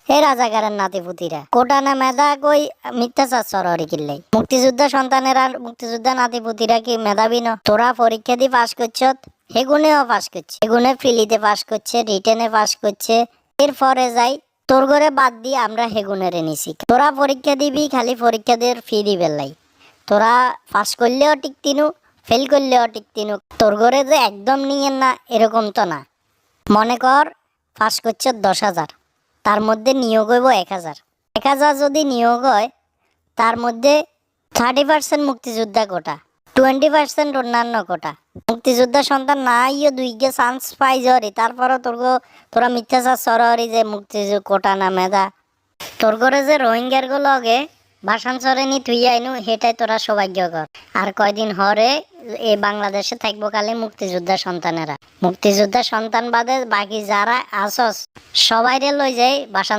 হে রাজাকারের নাতিপুতিরা, কোটা না মেধা কই মিথ্যাচার সরহরি কিল্লাই। মুক্তিযোদ্ধা সন্তানেরা, মুক্তিযোদ্ধা নাতিপুতিরা কি মেধাবী ন? তোরা পরীক্ষা দিয়ে পাশ করছ, হেগুনেও পাশ করছে, হেগুনে ফিলিতে পাশ করছে, রিটেনে পাশ করছে। এরপরে যাই তোর ঘরে বাদ দিয়ে আমরা হেগুনেরে নিছি। তোরা পরীক্ষা দিবি, খালি পরীক্ষা দিয়ে ফি দিবে লাই। তোরা পাশ করলেও টিকতিনু, ফেল করলেও টিকতিনু। তোর ঘরে যে একদম নিয়েন না এরকম তো না। মনে কর পাশ করছে 10,000, তার মধ্যে নিয়োগ হইব 1,000। 1,000 যদি নিয়োগ হয়, তার মধ্যে 30% মুক্তিযোদ্ধা কোটা, 20% অন্যান্য কোটা। মুক্তিযোদ্ধা সন্তান না ইয়ে দুইগে চান্স পাই যারি, তারপরও তোরা মিথ্যাচার সরহরি যে মুক্তিযোদ্ধা কোটা না মেধা। তোর ঘরে যে রোহিঙ্গার লগে ভাসান চরে নি তুই আইনু, হেটাই তোরা সৌভাগ্য কর। আর কয়দিন হরে এ বাংলাদেশে থাকবো কালে মুক্তিযোদ্ধা সন্তানেরা। মুক্তিযোদ্ধা সন্তান বাদে বাকি যারা আসস সবাইরে লই যায় ভাসান